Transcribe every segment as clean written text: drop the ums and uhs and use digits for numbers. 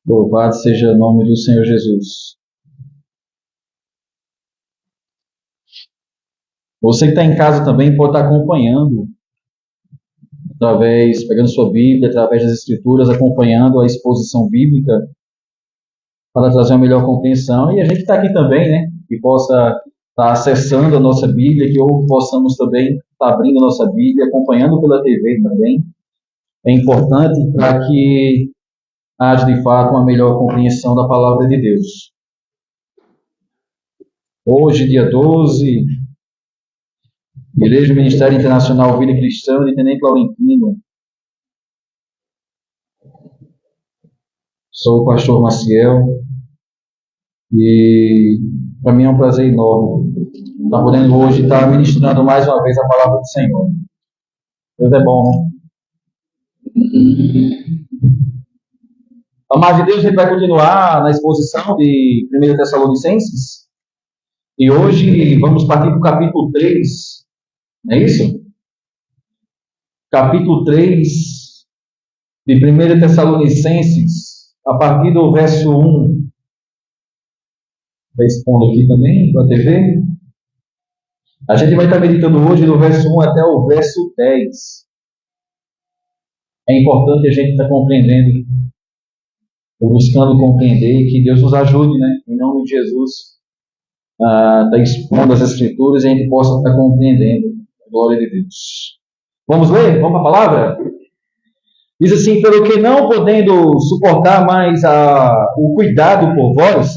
Louvado seja o nome do Senhor Jesus. Você que está em casa também pode estar acompanhando, pegando sua Bíblia, através das Escrituras, acompanhando a exposição bíblica, para trazer uma melhor compreensão. E a gente está aqui também, né? Que possa estar acessando a nossa Bíblia, que ou possamos também estar abrindo a nossa Bíblia, acompanhando pela TV também. É importante para que haja, de fato, uma melhor compreensão da palavra de Deus. Hoje, dia 12, Igreja Ministério Internacional Vida Cristã de Tenente Laurentino. Sou o pastor Maciel e para mim é um prazer enorme estar podendo hoje estar ministrando mais uma vez a palavra do Senhor. Deus é bom, né? Amados de Deus, a gente vai continuar na exposição de 1 Tessalonicenses e hoje vamos partir para o capítulo 3, não é isso? Capítulo 3 de 1 Tessalonicenses, a partir do verso 1. Vai expondo aqui também para a TV. A gente vai estar meditando hoje do verso 1 até o verso 10. É importante a gente estar compreendendo, ou buscando compreender, que Deus nos ajude, né? Em nome de Jesus, está expondo as Escrituras e a gente possa estar compreendendo a glória de Deus. Vamos ler? Vamos para a palavra? Diz assim: pelo que não podendo suportar mais o cuidado por vós,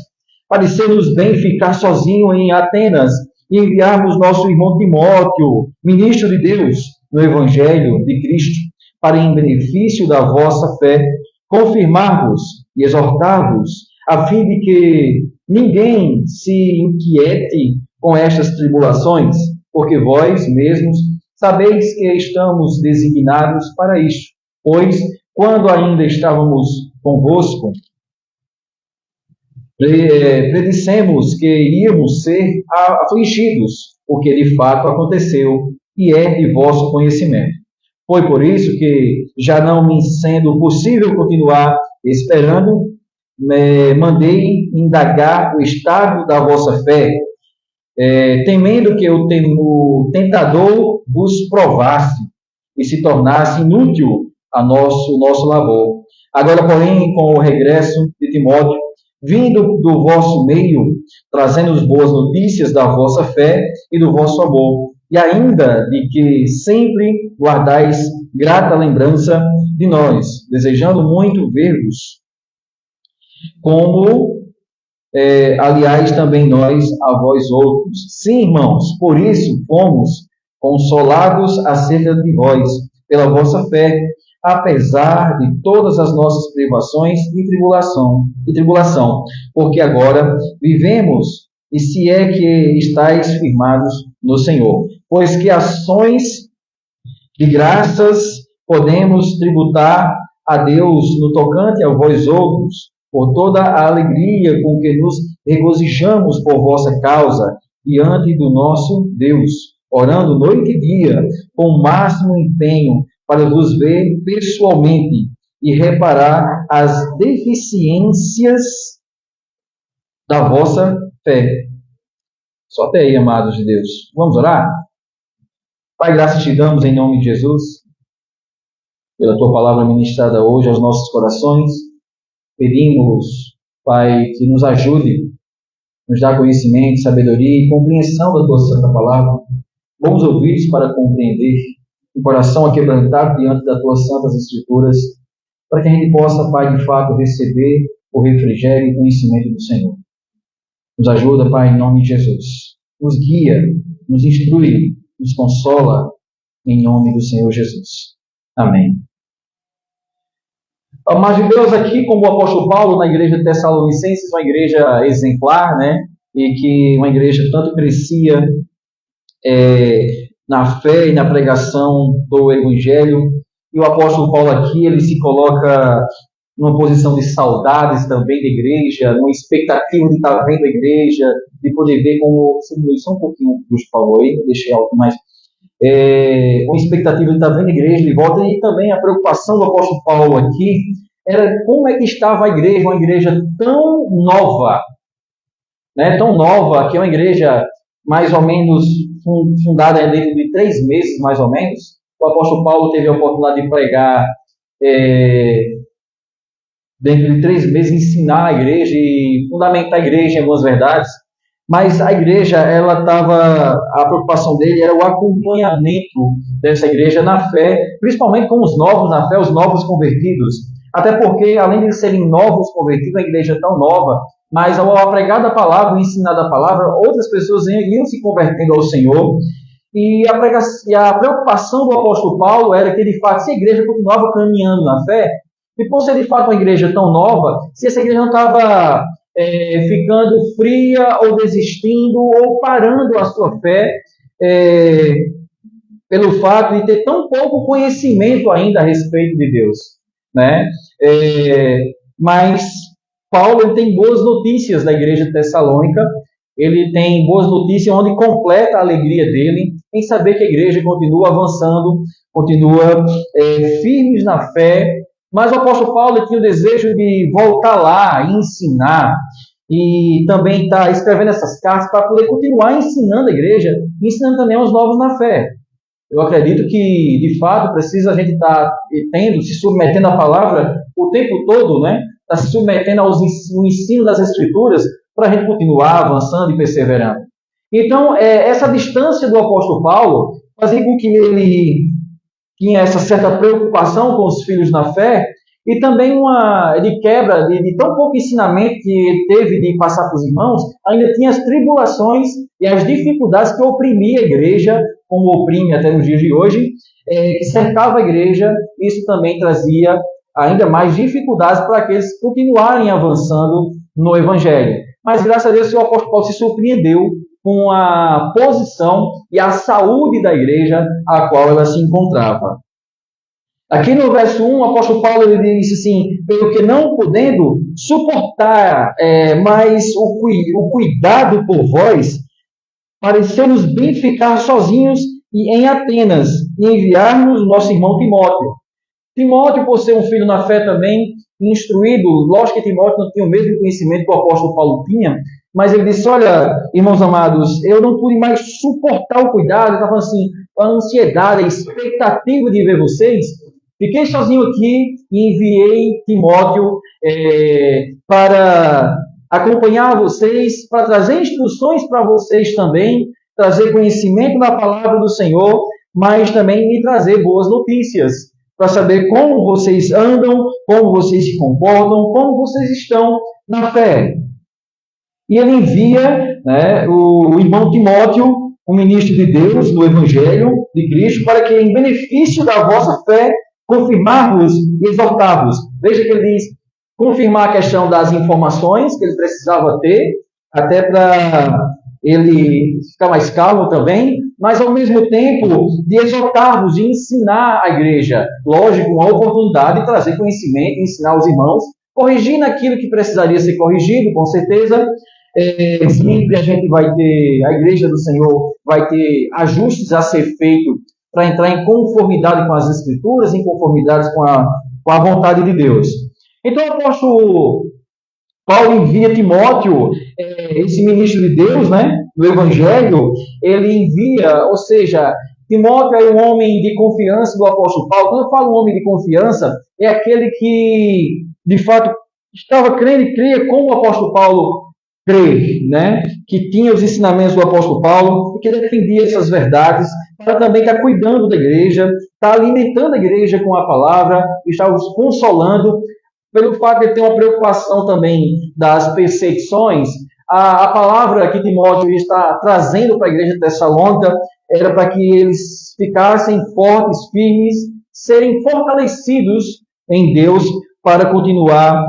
parecer-nos bem ficar sozinho em Atenas e enviarmos nosso irmão Timóteo, ministro de Deus, no Evangelho de Cristo, para em benefício da vossa fé, confirmar-vos e exortar-vos, a fim de que ninguém se inquiete com estas tribulações, porque vós mesmos sabeis que estamos designados para isto. Pois, quando ainda estávamos convosco, predissemos que iríamos ser afligidos, o que de fato aconteceu e é de vosso conhecimento. Foi por isso que, já não me sendo possível continuar esperando, mandei indagar o estado da vossa fé, temendo que o tentador vos provasse e se tornasse inútil a nosso labor. Agora, porém, com o regresso de Timóteo, vindo do vosso meio, trazendo-nos boas notícias da vossa fé e do vosso amor, e ainda de que sempre guardais grata lembrança de nós, desejando muito ver-vos, como, aliás, também nós a vós outros. Sim, irmãos, por isso fomos consolados acerca de vós, pela vossa fé, apesar de todas as nossas privações e tribulação, porque agora vivemos, e se é que estáis firmados no Senhor. Pois que ações de graças podemos tributar a Deus no tocante a vós outros, por toda a alegria com que nos regozijamos por vossa causa diante do nosso Deus, orando noite e dia, com o máximo empenho, para vos ver pessoalmente e reparar as deficiências da vossa fé. Só até aí, amados de Deus. Vamos orar? Pai, graças te damos em nome de Jesus, pela tua palavra ministrada hoje aos nossos corações. Pedimos, Pai, que nos ajude, nos dá conhecimento, sabedoria e compreensão da tua santa palavra. Bons ouvidos para compreender, um coração aquebrantado diante das tuas santas escrituras, para que a gente possa, Pai, de fato, receber o refrigério e o conhecimento do Senhor. Nos ajuda, Pai, em nome de Jesus. Nos guia, nos instrui, nos consola, em nome do Senhor Jesus. Amém. Mas de Deus aqui, como o apóstolo Paulo, na igreja de Tessalonicenses, uma igreja exemplar, né? E que uma igreja tanto crescia na fé e na pregação do Evangelho. E o apóstolo Paulo aqui, ele se coloca numa posição de saudades também da igreja, numa expectativa de estar vendo a igreja, de poder ver como... Só um pouquinho, por favor, aí, deixei algo mais... uma expectativa de estar vendo a igreja de volta, e também a preocupação do apóstolo Paulo aqui era como é que estava a igreja, uma igreja tão nova, né? Tão nova, que é uma igreja mais ou menos fundada dentro de 3 meses, mais ou menos. O apóstolo Paulo teve a oportunidade de pregar dentro de 3 meses, ensinar a igreja e fundamentar a igreja em algumas verdades. Mas a igreja, a preocupação dele era o acompanhamento dessa igreja na fé, principalmente com os novos na fé, os novos convertidos. Até porque, além de serem novos convertidos, a igreja é tão nova, mas ao pregar da palavra, ao ensinar da palavra, outras pessoas iam se convertendo ao Senhor. E a preocupação do apóstolo Paulo era que, de fato, se a igreja continuava caminhando na fé, e por ser de fato uma igreja tão nova, se essa igreja não estava ficando fria ou desistindo ou parando a sua fé pelo fato de ter tão pouco conhecimento ainda a respeito de Deus, né? Mas Paulo ele tem boas notícias da igreja de Tessalônica. Ele tem boas notícias onde completa a alegria dele em saber que a igreja continua avançando, continua firmes na fé. Mas o apóstolo Paulo tinha o desejo de voltar lá e ensinar, e também está escrevendo essas cartas para poder continuar ensinando a igreja, e ensinando também aos novos na fé. Eu acredito que, de fato, precisa a gente estar se submetendo à palavra o tempo todo, né? Está se submetendo ao ensino das Escrituras para a gente continuar avançando e perseverando. Então, essa distância do apóstolo Paulo fazia com que ele tinha essa certa preocupação com os filhos na fé, e também de quebra de tão pouco ensinamento que ele teve de passar para os irmãos, ainda tinha as tribulações e as dificuldades que oprimia a igreja, como oprime até nos dias de hoje, que cercava a igreja. Isso também trazia ainda mais dificuldades para que eles continuarem avançando no Evangelho. Mas, graças a Deus, o apóstolo Paulo se surpreendeu com a posição e a saúde da igreja a qual ela se encontrava. Aqui no verso 1, o apóstolo Paulo ele disse assim: pelo que não podendo suportar mais o cuidado por vós, pareceu-nos bem ficar sozinhos e em Atenas, e enviar-nos nosso irmão Timóteo. Timóteo, por ser um filho na fé também, instruído, lógico que Timóteo não tinha o mesmo conhecimento que o apóstolo Paulo tinha, mas ele disse: olha, irmãos amados, eu não pude mais suportar o cuidado, eu estava assim, a ansiedade, a expectativa de ver vocês. Fiquei sozinho aqui e enviei Timóteo para acompanhar vocês, para trazer instruções para vocês também, trazer conhecimento da palavra do Senhor, mas também me trazer boas notícias, para saber como vocês andam, como vocês se comportam, como vocês estão na fé. E ele envia o irmão Timóteo, um ministro de Deus, do Evangelho de Cristo, para que, em benefício da vossa fé, confirmar-vos e exortar-vos. Veja que ele diz confirmar a questão das informações que ele precisava ter, até para ele ficar mais calmo também, mas ao mesmo tempo de exortar-vos, de ensinar a igreja. Lógico, uma oportunidade de trazer conhecimento, ensinar os irmãos, corrigindo aquilo que precisaria ser corrigido, com certeza. Sempre a gente vai ter, a igreja do Senhor vai ter ajustes a ser feito para entrar em conformidade com as Escrituras, em conformidade com a vontade de Deus. Então o apóstolo Paulo envia Timóteo, esse ministro de Deus, do Evangelho, ele envia, ou seja, Timóteo é um homem de confiança do apóstolo Paulo. Quando eu falo homem de confiança, é aquele que, de fato, estava crendo e cria como o apóstolo Paulo crê, que tinha os ensinamentos do apóstolo Paulo e que defendia essas verdades, para também estar cuidando da igreja, estar alimentando a igreja com a palavra, estar os consolando, pelo fato de ter uma preocupação também das perseguições. A palavra que Timóteo está trazendo para a igreja de Tessalônica era para que eles ficassem fortes, firmes, serem fortalecidos em Deus para continuar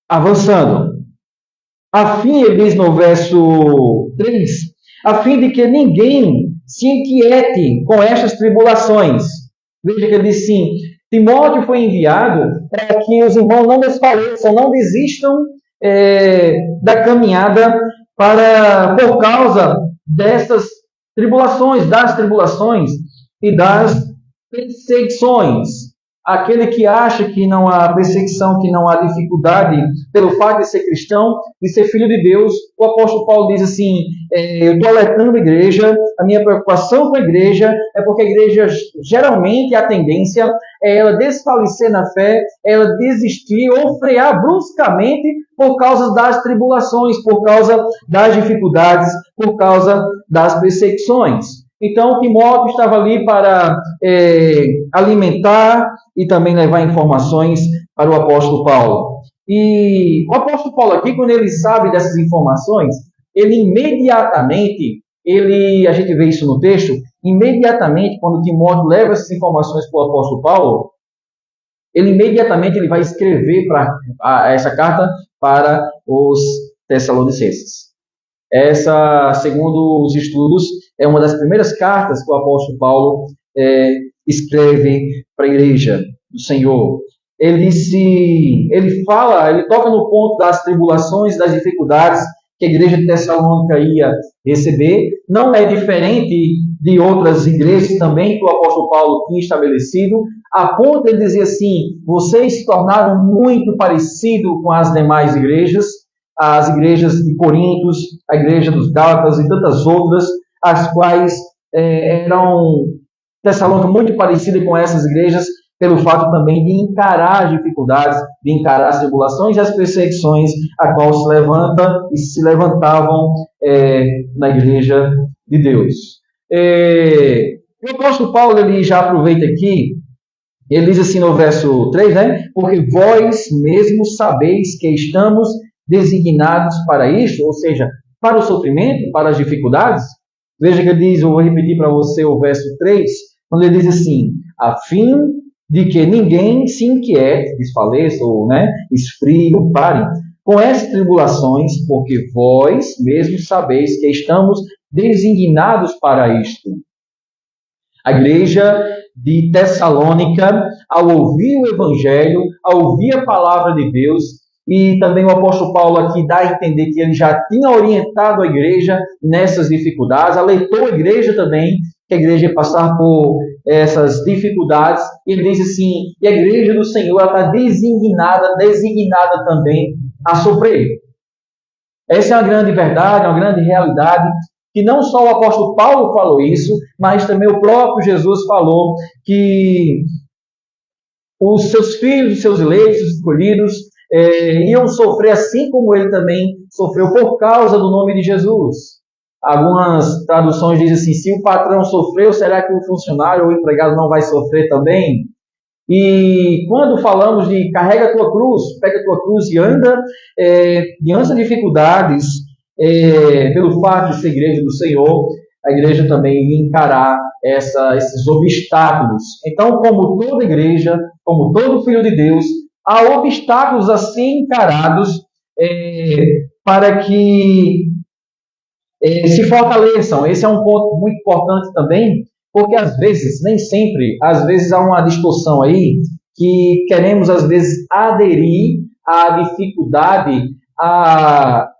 avançando. A fim, ele diz no verso 3, a fim de que ninguém se inquiete com estas tribulações. Veja que ele diz assim: Timóteo foi enviado para que os irmãos não desfaleçam, não desistam da caminhada por causa dessas tribulações, das tribulações e das perseguições. Aquele que acha que não há perseguição, que não há dificuldade pelo fato de ser cristão, de ser filho de Deus, o apóstolo Paulo diz assim, eu estou alertando a igreja, a minha preocupação com a igreja é porque a igreja, geralmente, a tendência é ela desfalecer na fé, ela desistir ou frear bruscamente por causa das tribulações, por causa das dificuldades, por causa das perseguições. Então, Timóteo estava ali para alimentar e também levar informações para o apóstolo Paulo. E o apóstolo Paulo aqui, quando ele sabe dessas informações, ele imediatamente, a gente vê isso no texto, imediatamente, quando Timóteo leva essas informações para o apóstolo Paulo, ele imediatamente vai escrever essa carta para os Tessalonicenses. Essa, segundo os estudos, é uma das primeiras cartas que o apóstolo Paulo escreve para a igreja do Senhor. Ele toca no ponto das tribulações, das dificuldades que a igreja de Tessalônica ia receber. Não é diferente de outras igrejas também que o apóstolo Paulo tinha estabelecido. A ponto de ele dizer assim, vocês se tornaram muito parecidos com as demais igrejas, as igrejas de Corintos, a igreja dos Gálatas e tantas outras, as quais eram Tessalônica muito parecida com essas igrejas, pelo fato também de encarar as dificuldades, de encarar as tribulações e as perseguições a qual se levantavam na igreja de Deus. O apóstolo Paulo ele já aproveita aqui, ele diz assim no verso 3, porque vós mesmos sabeis que estamos designados para isto, ou seja, para o sofrimento, para as dificuldades. Veja que ele diz, eu vou repetir para você o verso 3, quando ele diz assim, a fim de que ninguém se inquiete, desfaleça ou esfrie ou pare com essas tribulações, porque vós mesmos sabeis que estamos designados para isto. A igreja de Tessalônica, ao ouvir o Evangelho, ao ouvir a palavra de Deus, e também o apóstolo Paulo aqui dá a entender que ele já tinha orientado a igreja nessas dificuldades, alertou a igreja também, que a igreja ia passar por essas dificuldades. Ele diz assim, e a igreja do Senhor está designada também a sofrer. Essa é uma grande verdade, uma grande realidade, que não só o apóstolo Paulo falou isso, mas também o próprio Jesus falou que os seus filhos, os seus eleitos, os escolhidos, iam sofrer assim como ele também sofreu por causa do nome de Jesus. Algumas traduções dizem assim, se o patrão sofreu, será que o funcionário ou o empregado não vai sofrer também? E quando falamos de carrega a tua cruz, pega a tua cruz e anda, diante das dificuldades, pelo fato de ser igreja do Senhor, a igreja também ia encarar esses obstáculos. Então, como toda igreja, como todo filho de Deus, há obstáculos a serem encarados para que se fortaleçam. Esse é um ponto muito importante também, porque às vezes, nem sempre, às vezes há uma distorção aí, que queremos às vezes aderir à dificuldade,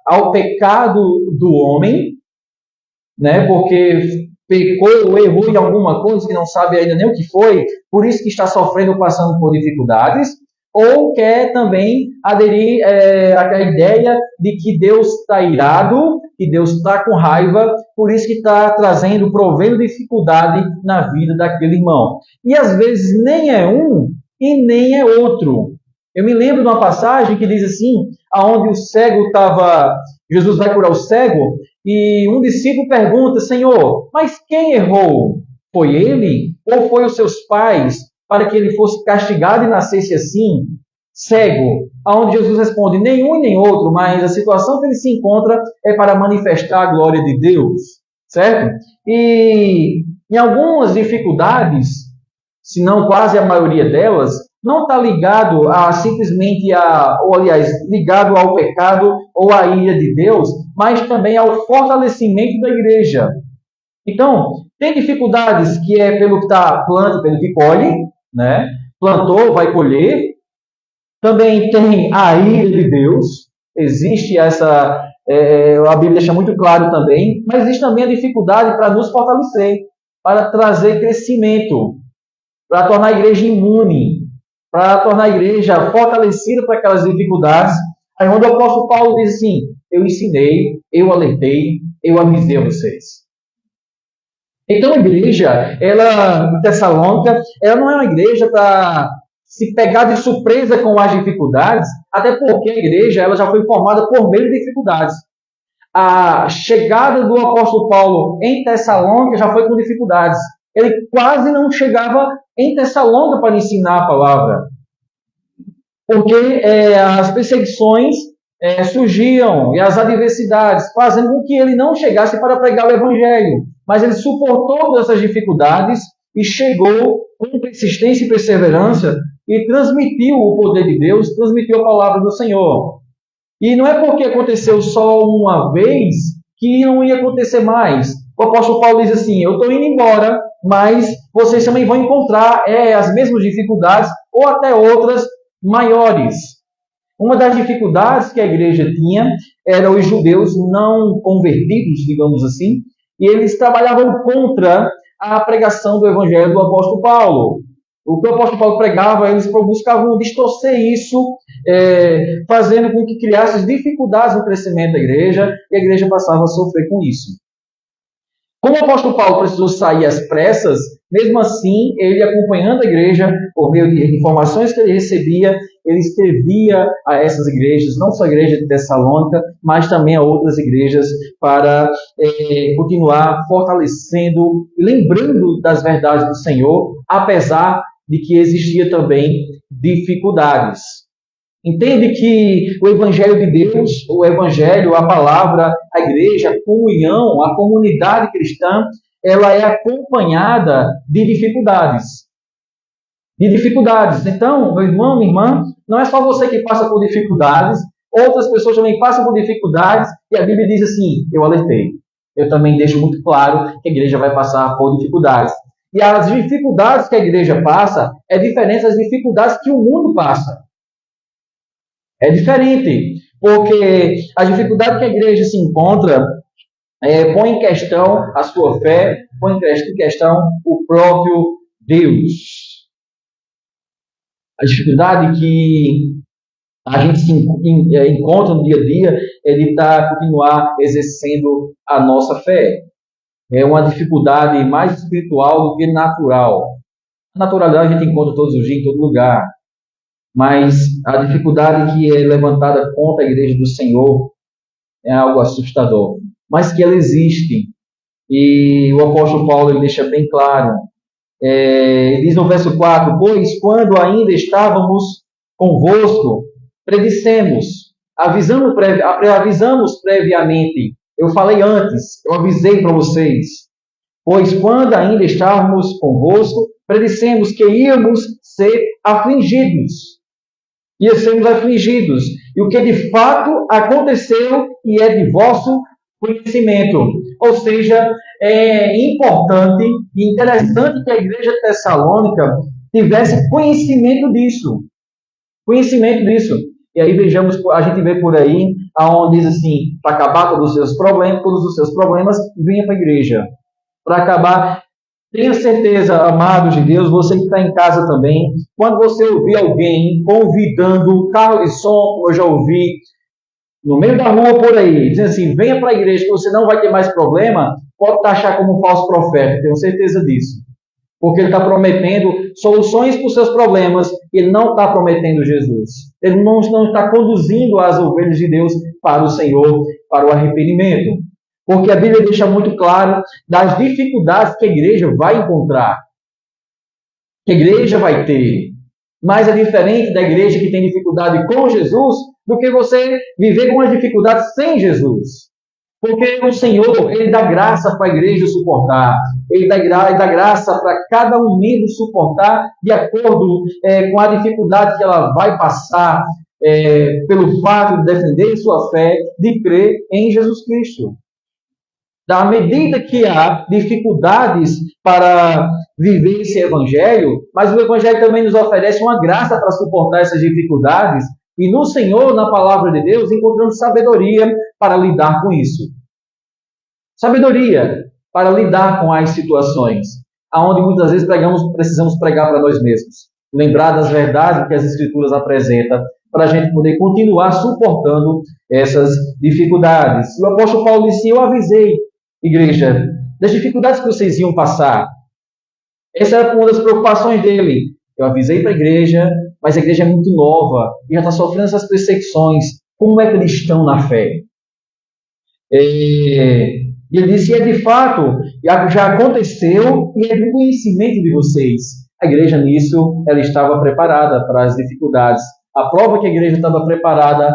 ao pecado do homem, porque pecou ou errou em alguma coisa que não sabe ainda nem o que foi, por isso que está sofrendo, passando por dificuldades, ou quer também aderir à ideia de que Deus está irado, que Deus está com raiva, por isso que está provendo dificuldade na vida daquele irmão. E às vezes nem é um e nem é outro. Eu me lembro de uma passagem que diz assim, aonde o cego estava, Jesus vai curar o cego, e um discípulo pergunta, Senhor, mas quem errou? Foi ele ou foi os seus pais, para que ele fosse castigado e nascesse assim, cego? Aonde Jesus responde, nenhum e nem outro, mas a situação que ele se encontra é para manifestar a glória de Deus, certo? E em algumas dificuldades, se não quase a maioria delas, não está ligado a simplesmente ligado ao pecado ou à ira de Deus, mas também ao fortalecimento da igreja. Então, tem dificuldades que é pelo que está planta, pelo que colhe, plantou, vai colher. Também tem a ira de Deus, existe essa, a Bíblia deixa muito claro também, mas existe também a dificuldade para nos fortalecer, para trazer crescimento, para tornar a igreja imune. para tornar a igreja fortalecida para aquelas dificuldades. Aí onde o apóstolo Paulo diz assim: eu ensinei, eu alertei, eu avisei a vocês. Então a igreja, ela, de Tessalônica, ela não é uma igreja para se pegar de surpresa com as dificuldades, até porque a igreja ela já foi formada por meio de dificuldades. A chegada do apóstolo Paulo em Tessalônica já foi com dificuldades. Ele quase não chegava em Tessalônica para ensinar a palavra, porque as perseguições surgiam e as adversidades, fazendo com que ele não chegasse para pregar o evangelho. Mas ele suportou todas essas dificuldades e chegou com persistência e perseverança e transmitiu o poder de Deus, transmitiu a palavra do Senhor. E não é porque aconteceu só uma vez que não ia acontecer mais. O apóstolo Paulo diz assim: eu estou indo embora, mas vocês também vão encontrar as mesmas dificuldades ou até outras maiores. Uma das dificuldades que a igreja tinha eram os judeus não convertidos, digamos assim, e eles trabalhavam contra a pregação do evangelho do apóstolo Paulo. O que o apóstolo Paulo pregava, eles buscavam distorcer isso, fazendo com que criasse dificuldades no crescimento da igreja, e a igreja passava a sofrer com isso. Como o apóstolo Paulo precisou sair às pressas, mesmo assim, ele acompanhando a igreja, por meio de informações que ele recebia, ele escrevia a essas igrejas, não só a igreja de Tessalônica, mas também a outras igrejas, para continuar fortalecendo, lembrando das verdades do Senhor, apesar de que existia também dificuldades. Entende que o Evangelho de Deus, o Evangelho, a palavra, a igreja, a comunhão, a comunidade cristã, ela é acompanhada de dificuldades. De dificuldades. Então, meu irmão, minha irmã, não é só você que passa por dificuldades, outras pessoas também passam por dificuldades, e a Bíblia diz assim: eu alertei. Eu também deixo muito claro que a igreja vai passar por dificuldades. E as dificuldades que a igreja passa é diferente das dificuldades que o mundo passa. É diferente, porque a dificuldade que a igreja se encontra põe em questão a sua fé, põe em questão o próprio Deus. A dificuldade que a gente se encontra no dia a dia é de continuar exercendo a nossa fé. É uma dificuldade mais espiritual do que natural. A naturalidade a gente encontra todos os dias, em todo lugar. Mas a dificuldade que é levantada contra a igreja do Senhor é algo assustador. Mas que ela existe. E o apóstolo Paulo ele deixa bem claro. Ele diz no verso 4: pois quando ainda estávamos convosco, predissemos, avisamos previamente. Eu falei antes, eu avisei para vocês. Pois quando ainda estávamos convosco, predissemos que íamos ser afligidos. Ia sermos afligidos. E o que de fato aconteceu e é de vosso conhecimento. Ou seja, é importante e interessante que a igreja tessalônica tivesse conhecimento disso. Conhecimento disso. E aí vejamos, a gente vê por aí, aonde diz assim: para acabar todos os seus problemas, venha para a igreja. Para acabar, tenha certeza, amados de Deus, você que está em casa também, quando você ouvir alguém convidando carro de som, como eu já ouvi, no meio da rua por aí, dizendo assim: venha para a igreja que você não vai ter mais problema, pode taxar como um falso profeta, tenho certeza disso. Porque ele está prometendo soluções para os seus problemas, ele não está prometendo Jesus. Ele não está conduzindo as ovelhas de Deus para o Senhor, para o arrependimento. Porque a Bíblia deixa muito claro das dificuldades que a igreja vai encontrar, que a igreja vai ter. Mas é diferente da igreja que tem dificuldade com Jesus do que você viver com as dificuldades sem Jesus. Porque o Senhor, Ele dá graça para a igreja suportar. Ele dá graça para cada um membro suportar de acordo com a dificuldade que ela vai passar pelo fato de defender sua fé, de crer em Jesus Cristo. Da medida que há dificuldades para viver esse evangelho, mas o evangelho também nos oferece uma graça para suportar essas dificuldades, e no Senhor, na palavra de Deus, encontramos sabedoria para lidar com isso. Sabedoria para lidar com as situações, aonde muitas vezes precisamos pregar para nós mesmos. lembrar das verdades que as Escrituras apresentam, para a gente poder continuar suportando essas dificuldades. E o apóstolo Paulo disse: eu avisei, igreja, das dificuldades que vocês iam passar. Essa era uma das preocupações dele. Eu avisei para a igreja, mas a igreja é muito nova e já está sofrendo essas perseguições. Como é que eles estão na fé? E ele disse: é de fato, já aconteceu e é do conhecimento de vocês. A igreja nisso, ela estava preparada para as dificuldades. A prova que a igreja estava preparada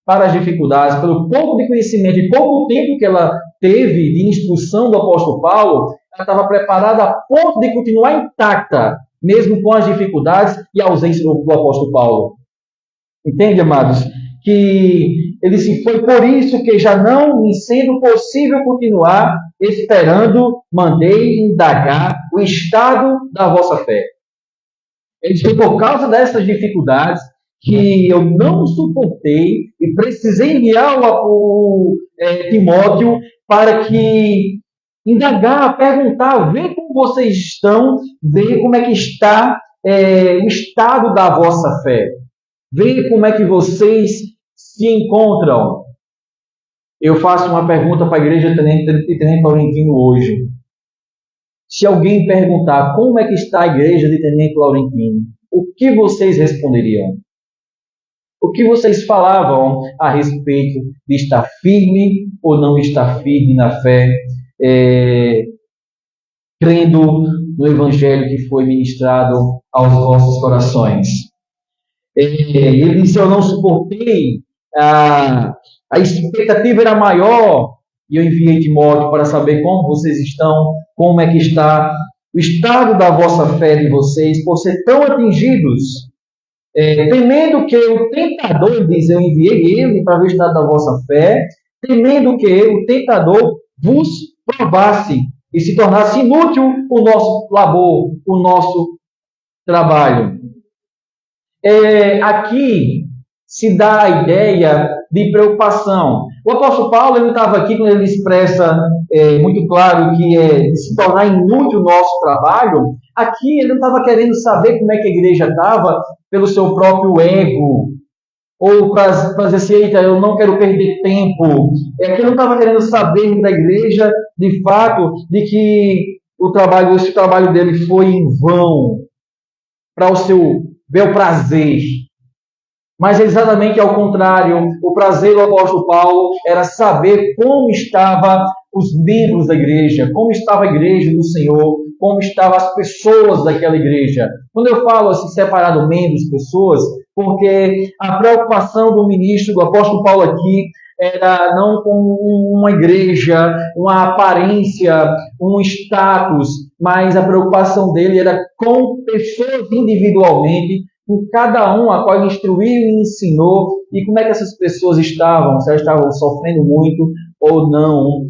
para as dificuldades, pelo pouco de conhecimento e pouco tempo que ela teve de instrução do apóstolo Paulo, ela estava preparada a ponto de continuar intacta, mesmo com as dificuldades e a ausência do apóstolo Paulo. Entende, amados? Que ele disse: foi por isso que, já não me sendo possível continuar esperando, mandei indagar o estado da vossa fé. Ele disse: foi por causa dessas dificuldades que eu não suportei e precisei enviar o Timóteo para que indagar, perguntar, ver como vocês estão, ver como é que está o estado da vossa fé, ver como é que vocês se encontram. Eu faço uma pergunta para a igreja de Tenente Laurentino hoje. Se alguém perguntar como é que está a igreja de Tenente Laurentino, o que vocês responderiam? O que vocês falavam a respeito de estar firme ou não estar firme na fé, crendo no Evangelho que foi ministrado aos vossos corações? Ele disse: eu não suportei, a expectativa era maior, e eu enviei Timóteo para saber como vocês estão, como é que está o estado da vossa fé de vocês, por ser tão atingidos, temendo que o tentador, diz, eu enviei ele para ver o estado da vossa fé, temendo que o tentador vos provasse e se tornasse inútil o nosso labor, o nosso trabalho. Aqui se dá a ideia de preocupação. O apóstolo Paulo, ele estava aqui quando ele expressa muito claro que de se tornar inútil o nosso trabalho. Aqui ele não estava querendo saber como é que a igreja estava pelo seu próprio ego, ou para dizer assim: eita, eu não quero perder tempo. Aqui ele não estava querendo saber da igreja, de fato, de que esse trabalho dele foi em vão, para o seu bel prazer. Mas exatamente ao contrário, o prazer do apóstolo Paulo era saber como estavam os membros da igreja, como estava a igreja do Senhor, como estavam as pessoas daquela igreja. Quando eu falo assim, separado membros, pessoas, porque a preocupação do ministro, do apóstolo Paulo aqui, era não com uma igreja, uma aparência, um status, mas a preocupação dele era com pessoas individualmente, com cada um a qual ele instruiu e ensinou, e como é que essas pessoas estavam, se elas estavam sofrendo muito ou não,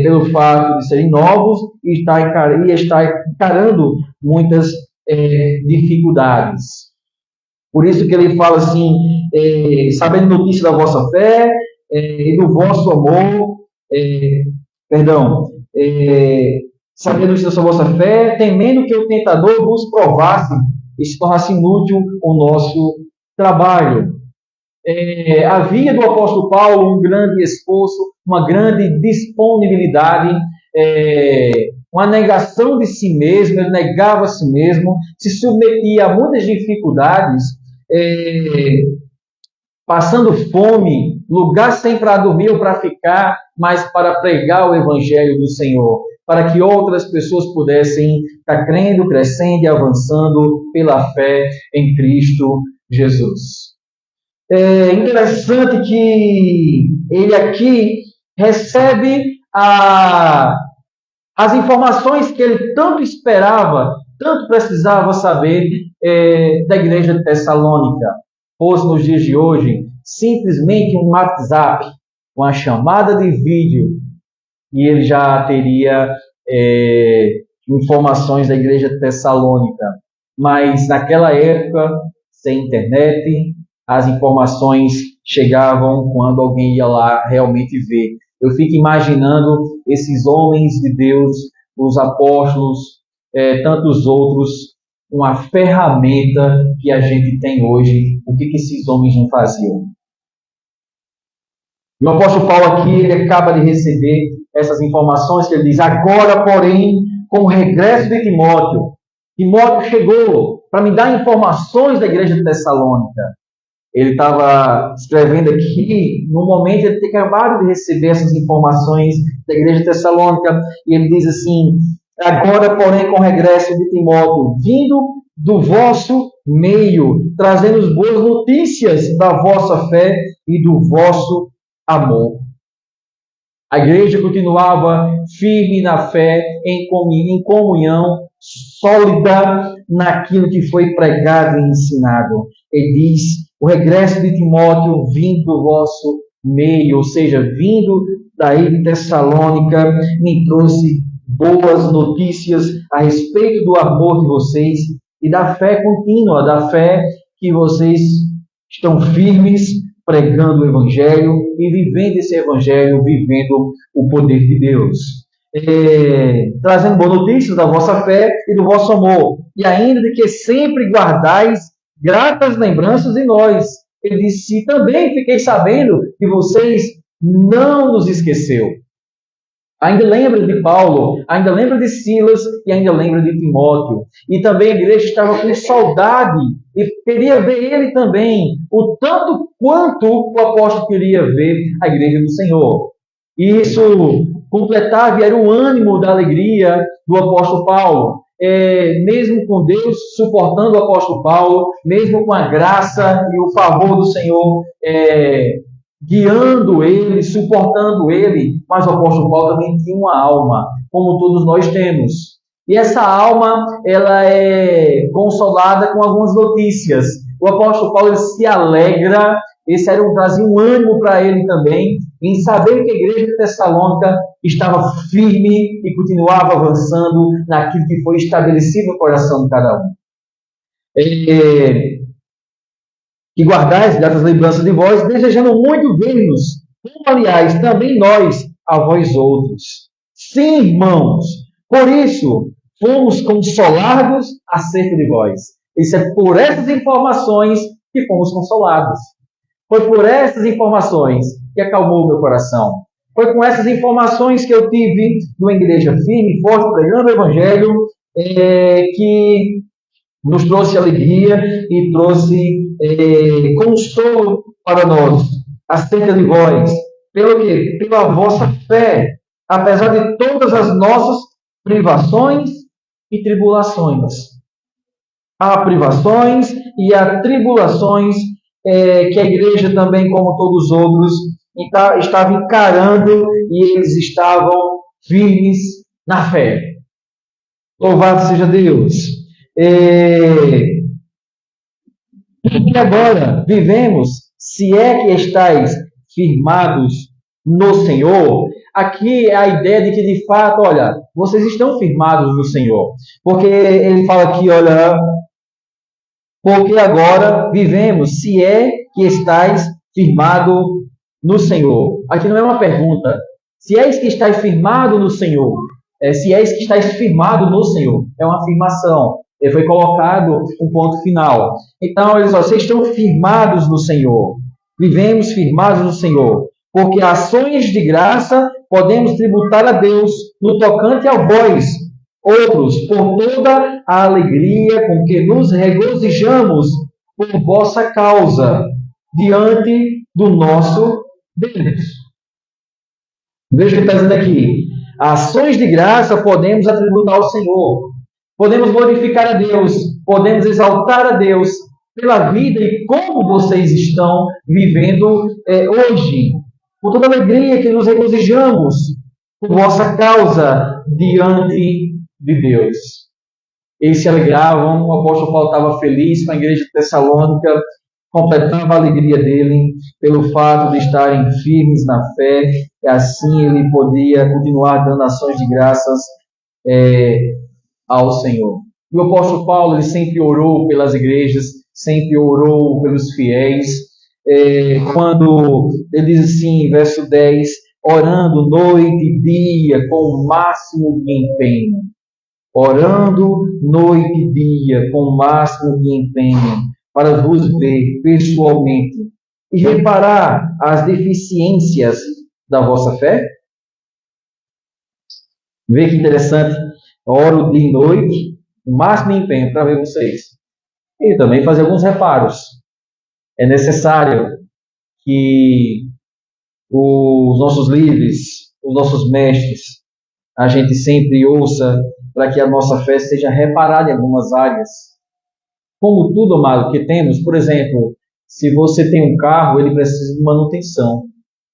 pelo fato de serem novos e estar encarando muitas dificuldades. Por isso que ele fala assim: sabendo notícia da vossa fé e do vosso amor, sabendo notícia da vossa fé, temendo que o tentador vos provasse e se tornasse inútil o nosso trabalho. Havia do apóstolo Paulo um grande esforço, uma grande disponibilidade, uma negação de si mesmo. Ele negava a si mesmo, se submetia a muitas dificuldades, passando fome, lugar sem para dormir ou para ficar, mas para pregar o Evangelho do Senhor, para que outras pessoas pudessem estar crendo, crescendo e avançando pela fé em Cristo Jesus. É interessante que ele aqui recebe as informações que ele tanto esperava, tanto precisava saber da igreja de Tessalônica. Fosse nos dias de hoje simplesmente um WhatsApp, uma chamada de vídeo, e ele já teria informações da igreja de Tessalônica. Mas naquela época, sem internet, as informações chegavam quando alguém ia lá realmente ver. Eu fico imaginando esses homens de Deus, os apóstolos, tantos outros, uma ferramenta que a gente tem hoje. O que esses homens não faziam? E o apóstolo Paulo aqui, ele acaba de receber essas informações, que ele diz: agora, porém, com o regresso de Timóteo, Timóteo chegou para me dar informações da igreja de Tessalônica. Ele estava escrevendo aqui, no momento ele tinha acabado de receber essas informações da igreja de Tessalônica, e ele diz assim: agora, porém, com o regresso de Timóteo, vindo do vosso meio, trazendo as boas notícias da vossa fé e do vosso amor. A igreja continuava firme na fé, em comunhão, sólida naquilo que foi pregado e ensinado. Ele diz: o regresso de Timóteo vindo do vosso meio, ou seja, vindo daí de Tessalônica, me trouxe boas notícias a respeito do amor de vocês e da fé contínua, da fé que vocês estão firmes, pregando o Evangelho e vivendo esse Evangelho, vivendo o poder de Deus. Trazendo boas notícias da vossa fé e do vosso amor, e ainda de que sempre guardais gratas lembranças de nós. Ele disse: e também fiquei sabendo que vocês não nos esqueceu. Ainda lembra de Paulo, ainda lembra de Silas e ainda lembra de Timóteo. E também a igreja estava com saudade e queria ver ele também, o tanto quanto o apóstolo queria ver a igreja do Senhor. E isso completava e era o ânimo da alegria do apóstolo Paulo. Mesmo com Deus suportando o apóstolo Paulo, mesmo com a graça e o favor do Senhor guiando ele, suportando ele, mas o apóstolo Paulo também tinha uma alma, como todos nós temos. E essa alma, ela é consolada com algumas notícias. O apóstolo Paulo ele se alegra, esse era trazia um ânimo para ele também, em saber que a igreja de Tessalônica estava firme e continuava avançando naquilo que foi estabelecido no coração de cada um. Que guardais gratas lembranças de vós, desejando muito ver-nos, como aliás também nós a vós outros. Sim, irmãos, por isso fomos consolados acerca de vós. Isso é por essas informações que fomos consolados. Foi por essas informações que acalmou o meu coração. Foi com essas informações que eu tive de uma igreja firme, forte, pregando o Evangelho, que nos trouxe alegria e trouxe consolo para nós, acerca de vós. Pelo quê? Pela vossa fé, apesar de todas as nossas privações e tribulações. Há privações e há tribulações que a igreja também, como todos os outros, estava encarando, e eles estavam firmes na fé. Louvado seja Deus! Porque agora vivemos, se é que estáis firmados no Senhor. Aqui é a ideia de que, de fato, olha, vocês estão firmados no Senhor. Porque ele fala aqui, olha, porque agora vivemos, se é que estáis firmado no Senhor. Aqui não é uma pergunta. Se és que estáis firmado no Senhor. Se és que estáis firmado no Senhor. É uma afirmação. Foi colocado um ponto final. Então, olha só, vocês estão firmados no Senhor. Vivemos firmados no Senhor. Porque ações de graça podemos tributar a Deus no tocante a vós, outros, por toda a alegria com que nos regozijamos por vossa causa, diante do nosso Deus. Veja o que está dizendo aqui. Ações de graça podemos atributar ao Senhor. Podemos glorificar a Deus, podemos exaltar a Deus pela vida e como vocês estão vivendo hoje. Por toda a alegria que nos regozijamos por vossa causa diante de Deus. Eles se alegravam, o apóstolo Paulo estava feliz com a igreja de Tessalônica, completava a alegria dele pelo fato de estarem firmes na fé, e assim ele podia continuar dando ações de graças ao Senhor. E o apóstolo Paulo ele sempre orou pelas igrejas, sempre orou pelos fiéis. Quando ele diz assim, verso 10, orando noite e dia com o máximo de empenho. orando noite e dia com o máximo de empenho para vos ver pessoalmente e reparar as deficiências da vossa fé? Vê que interessante. Oro dia e noite, o máximo de empenho para ver vocês. E também fazer alguns reparos. É necessário que os nossos líderes, os nossos mestres, a gente sempre ouça para que a nossa fé seja reparada em algumas áreas. Como tudo, amado, que temos, por exemplo, se você tem um carro, ele precisa de manutenção.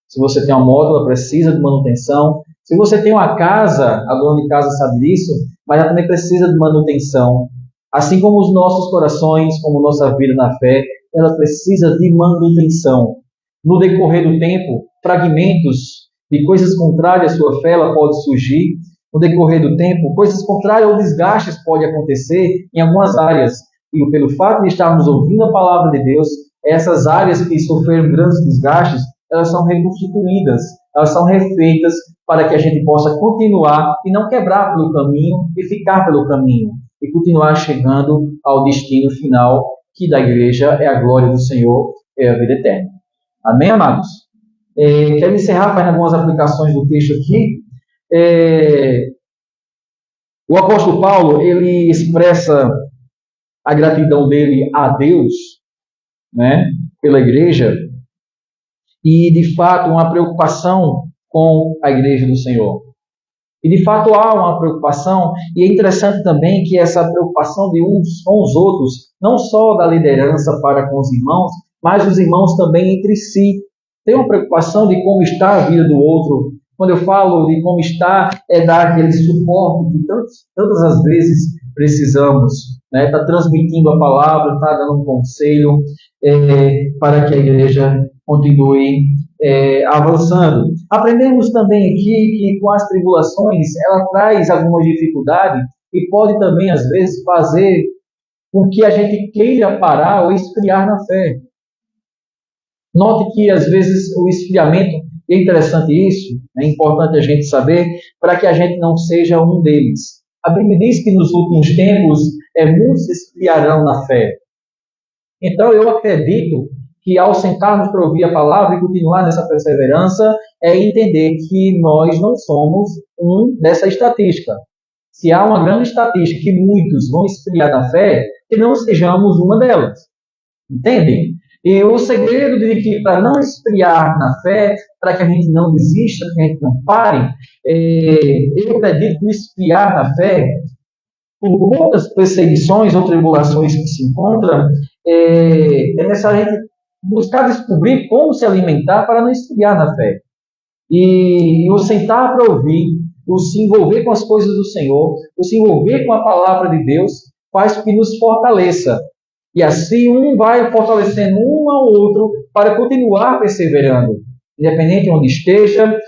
Se você tem uma moto, ela precisa de manutenção. Se você tem uma casa, a dona de casa sabe disso, mas ela também precisa de manutenção. Assim como os nossos corações, como nossa vida na fé, ela precisa de manutenção. No decorrer do tempo, fragmentos de coisas contrárias à sua fé, ela pode surgir. No decorrer do tempo, coisas contrárias ou desgastes podem acontecer em algumas áreas. E pelo fato de estarmos ouvindo a palavra de Deus, essas áreas que sofreram grandes desgastes, elas são reconstituídas, elas são refeitas para que a gente possa continuar e não quebrar pelo caminho e ficar pelo caminho e continuar chegando ao destino final, que da igreja é a glória do Senhor, é a vida eterna. Amém, amados? Quero encerrar fazendo algumas aplicações do texto aqui. O apóstolo Paulo, ele expressa a gratidão dele a Deus, né, pela igreja, e de fato uma preocupação com a igreja do Senhor. E de fato há uma preocupação, e é interessante também que essa preocupação de uns com os outros, não só da liderança para com os irmãos, mas os irmãos também entre si. Tem uma preocupação de como está a vida do outro. Quando eu falo de como está, é dar aquele suporte que tantas as vezes precisamos. Está transmitindo a palavra, está dando um conselho para que a igreja continue avançando. Aprendemos também aqui que com as tribulações ela traz alguma dificuldade e pode também às vezes fazer com que a gente queira parar ou esfriar na fé. Note que às vezes o esfriamento, é interessante isso, é importante a gente saber, para que a gente não seja um deles. A Bíblia diz que nos últimos tempos muitos se esfriarão na fé. Então eu acredito que ao sentarmos para ouvir a palavra e continuar nessa perseverança, é entender que nós não somos um dessa estatística. Se há uma grande estatística que muitos vão esfriar na fé, que não sejamos uma delas. Entendem? E o segredo de que para não esfriar na fé, para que a gente não desista, para que a gente não pare, eu acredito que esfriar na fé, por muitas perseguições ou tribulações que se encontram, é necessário a gente buscar descobrir como se alimentar para não esfriar na fé. E o sentar para ouvir, o se envolver com as coisas do Senhor, o se envolver com a palavra de Deus, faz com que nos fortaleça. E assim um vai fortalecendo um ao outro para continuar perseverando. Independente de onde esteja,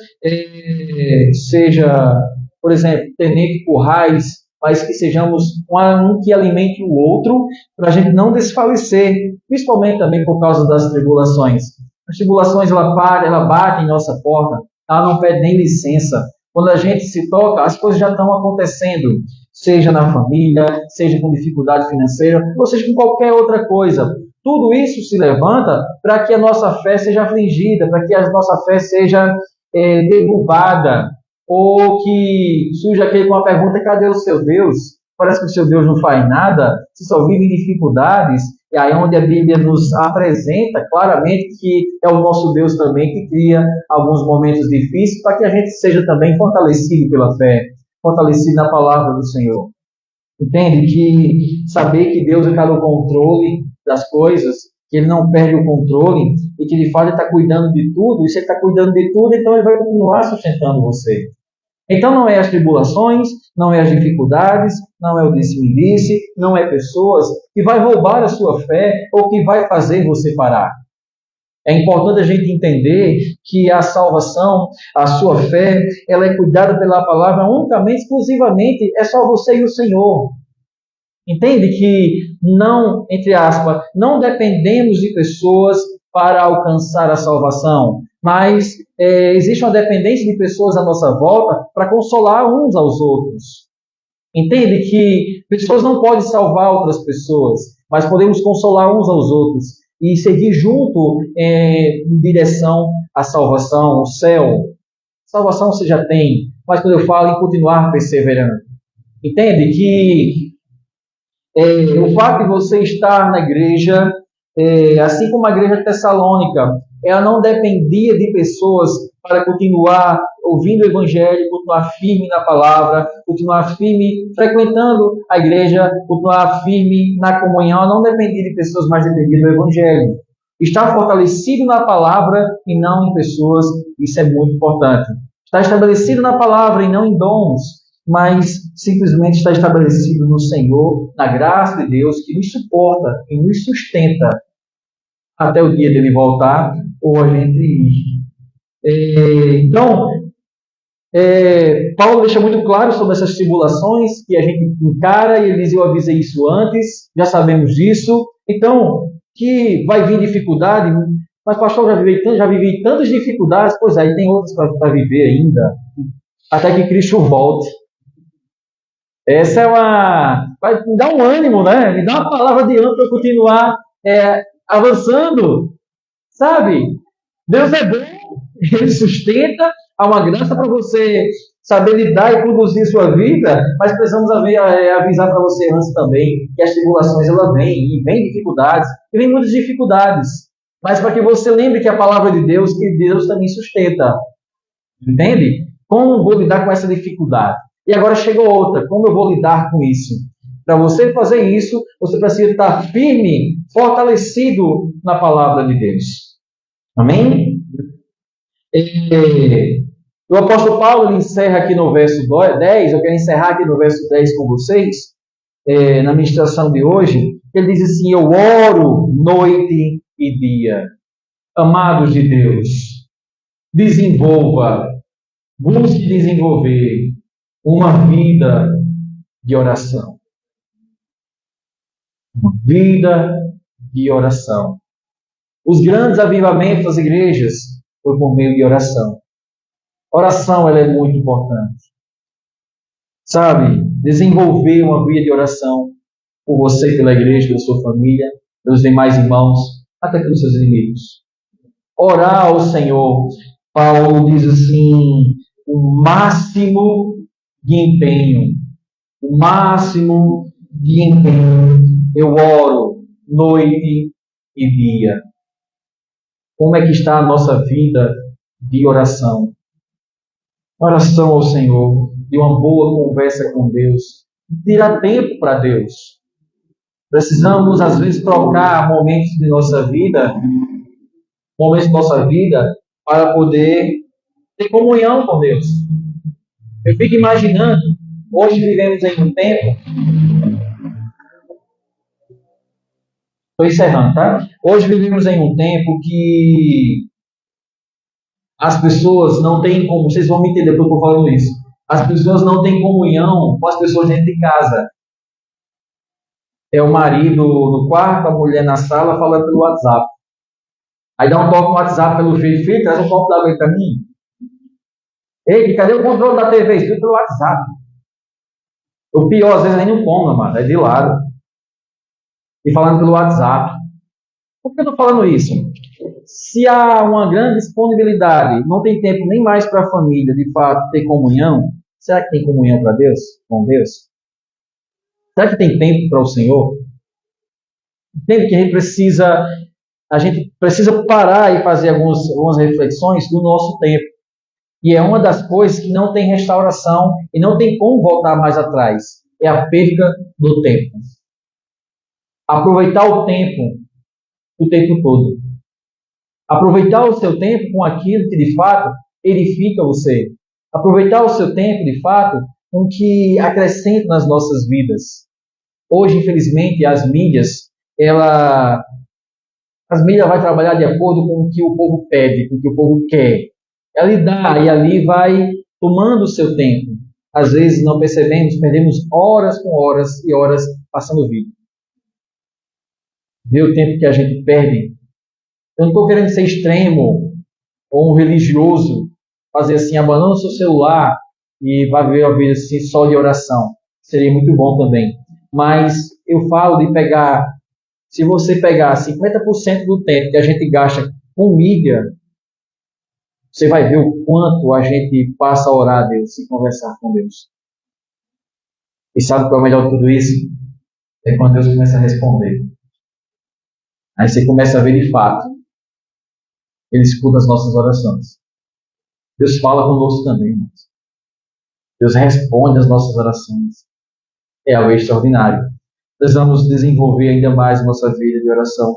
seja, por exemplo, tenente currais, mas que sejamos um que alimente o outro, para a gente não desfalecer, principalmente também por causa das tribulações. As tribulações, ela bate em nossa porta, ela não pede nem licença. Quando a gente se toca, as coisas já estão acontecendo, seja na família, seja com dificuldade financeira, ou seja com qualquer outra coisa. Tudo isso se levanta para que a nossa fé seja afligida, para que a nossa fé seja derrubada, ou que surja aquele com a pergunta: cadê o seu Deus? Parece que o seu Deus não faz nada, você só vive em dificuldades. E aí onde a Bíblia nos apresenta claramente que é o nosso Deus também que cria alguns momentos difíceis para que a gente seja também fortalecido pela fé, fortalecido na palavra do Senhor. Entende? Que saber que Deus está no controle das coisas, que Ele não perde o controle e que de fato Ele está cuidando de tudo, e se Ele está cuidando de tudo, então Ele vai continuar sustentando você. Então não é as tribulações, não é as dificuldades, não é o disse-me-disse, não é pessoas que vai roubar a sua fé ou que vai fazer você parar. É importante a gente entender que a salvação, a sua fé, ela é cuidada pela palavra unicamente, exclusivamente, é só você e o Senhor. Entende que não, entre aspas, não dependemos de pessoas para alcançar a salvação, mas existe uma dependência de pessoas à nossa volta para consolar uns aos outros. Entende que pessoas não podem salvar outras pessoas, mas podemos consolar uns aos outros e seguir junto em direção à salvação, ao céu. Salvação você já tem, mas quando eu falo em continuar perseverando, entende que o fato de você estar na igreja, assim como a igreja de Tessalônica, ela não dependia de pessoas para continuar ouvindo o evangelho, continuar firme na palavra, continuar firme frequentando a igreja, continuar firme na comunhão. Ela não dependia de pessoas, mas dependia do evangelho. Estar fortalecido na palavra e não em pessoas, isso é muito importante. Estar estabelecido na palavra e não em dons, mas simplesmente está estabelecido no Senhor, na graça de Deus, que nos suporta e nos sustenta até o dia dele voltar ou a gente ir. Então, Paulo deixa muito claro sobre essas tribulações que a gente encara, e ele diz: eu avisei isso antes, já sabemos disso. Então, que vai vir dificuldade, mas pastor, já vivi tantas dificuldades. Pois é, e tem outras para viver ainda, até que Cristo volte. Essa é vai me dar um ânimo, né? Me dá uma palavra de ânimo para eu continuar avançando, sabe? Deus é bom, Ele sustenta, há uma graça para você saber lidar e conduzir sua vida, mas precisamos avisar para você antes também que as tribulações elas vêm, e vêm dificuldades, e vêm muitas dificuldades, mas para que você lembre que a palavra de Deus, que Deus também sustenta, entende? Como vou lidar com essa dificuldade? E agora chegou outra, como eu vou lidar com isso? Para você fazer isso, você precisa estar firme, fortalecido na palavra de Deus. Amém? O apóstolo Paulo ele encerra aqui no verso 10, eu quero encerrar aqui no verso 10 com vocês, na ministração de hoje. Ele diz assim: eu oro noite e dia. Amados de Deus, busque desenvolver uma vida de oração. Uma vida de oração. Os grandes avivamentos das igrejas foi por meio de oração. Oração ela é muito importante. Sabe, desenvolver uma vida de oração por você, pela igreja, pela sua família, pelos demais irmãos, até pelos seus inimigos. Orar ao Senhor. Paulo diz assim: o máximo de empenho. O máximo de empenho. Eu oro noite e dia. Como é que está a nossa vida de oração? Oração ao Senhor, de uma boa conversa com Deus, tirar tempo para Deus. Precisamos, às vezes, trocar momentos de nossa vida, para poder ter comunhão com Deus. Eu fico imaginando, hoje vivemos em um tempo. Estou encerrando, tá? Hoje vivemos em um tempo que as pessoas não têm como, vocês vão me entender porque eu estou falando isso. As pessoas não têm comunhão com as pessoas dentro de casa. É o marido no quarto, a mulher na sala, falando pelo WhatsApp. Aí dá um toque no WhatsApp pelo filho: filho, traz um copo d'água aí para mim. Ei, cadê o controle da TV? Escrito pelo WhatsApp. O pior, às vezes, nem no cômodo, mano, é de lado. E falando pelo WhatsApp. Por que eu estou falando isso? Se há uma grande disponibilidade, não tem tempo nem mais para a família, de fato, ter comunhão, será que tem comunhão para Deus? Com Deus? Será que tem tempo para o Senhor? Entende que a gente precisa parar e fazer algumas reflexões do nosso tempo. E é uma das coisas que não tem restauração e não tem como voltar mais atrás. É a perda do tempo. Aproveitar o tempo todo. Aproveitar o seu tempo com aquilo que de fato edifica você. Aproveitar o seu tempo de fato com o que acrescenta nas nossas vidas. Hoje, infelizmente, as mídias vai trabalhar de acordo com o que o povo pede, com o que o povo quer. Ela lhe dá e ali vai tomando o seu tempo. Às vezes não percebemos, perdemos horas com horas e horas passando vídeo. Vê o tempo que a gente perde. Eu não estou querendo ser extremo ou um religioso, fazer assim, abandona o seu celular e vai ver a vida assim, só de oração. seria muito bom também. Mas eu falo de pegar, se você pegar 50% do tempo que a gente gasta com mídia, você vai ver o quanto a gente passa a orar a Deus e conversar com Deus. E sabe qual é o melhor de tudo isso? É quando Deus começa a responder. Aí você começa a ver de fato. Ele escuta as nossas orações. Deus fala conosco também. Irmãos. Deus responde as nossas orações. É algo extraordinário. Precisamos desenvolver ainda mais nossa vida de oração.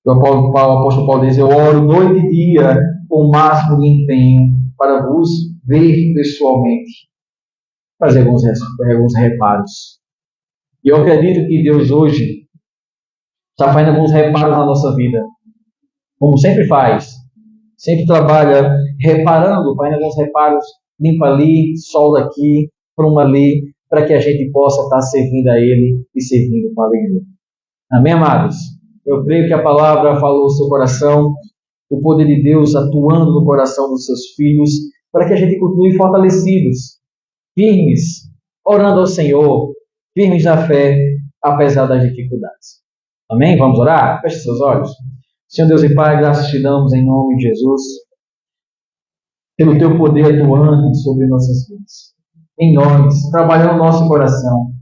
O apóstolo Paulo diz: eu oro noite e dia com o máximo de empenho para vos ver pessoalmente. Fazer alguns reparos. E eu acredito que Deus hoje está fazendo alguns reparos na nossa vida. Como sempre faz. Sempre trabalha reparando, fazendo alguns reparos. Limpa ali, solda aqui, pruma ali, para que a gente possa estar servindo a Ele e servindo com alegria. Amém, amados? Eu creio que a palavra falou no seu coração, o poder de Deus atuando no coração dos seus filhos, para que a gente continue fortalecidos, firmes, orando ao Senhor, firmes na fé, apesar das dificuldades. Amém? Vamos orar? Feche seus olhos. Senhor Deus e Pai, graças te damos em nome de Jesus, pelo teu poder atuante sobre nossas vidas. Em nós, trabalhando no nosso coração.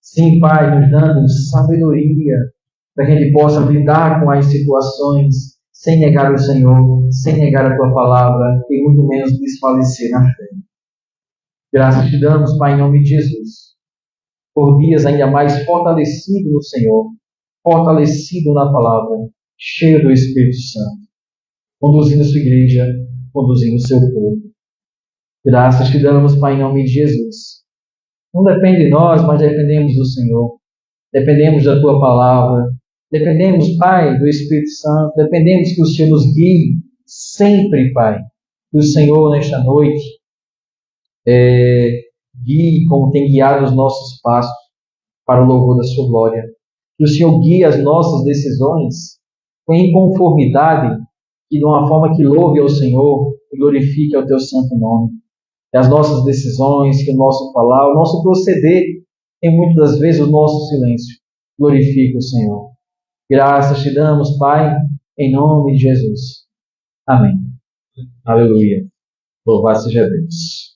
Sim, Pai, nos dando sabedoria para que a gente possa lidar com as situações sem negar o Senhor, sem negar a Tua palavra e muito menos desfalecer na fé. Graças te damos, Pai, em nome de Jesus, por dias ainda mais fortalecido no Senhor, fortalecido na palavra, cheio do Espírito Santo, conduzindo a sua igreja, conduzindo o seu povo. Graças te damos, Pai, em nome de Jesus. Não depende de nós, mas dependemos do Senhor. Dependemos da Tua palavra. Dependemos, Pai, do Espírito Santo. Dependemos que o Senhor nos guie sempre, Pai. Que o Senhor, nesta noite, guie como tem guiado os nossos passos para o louvor da Sua glória. Que o Senhor guie as nossas decisões em conformidade e de uma forma que louve ao Senhor e glorifique ao Teu santo nome. Que as nossas decisões, que o nosso falar, o nosso proceder, e muitas das vezes o nosso silêncio, glorifique o Senhor. Graças te damos, Pai, em nome de Jesus. Amém. Aleluia. Louvado seja Deus.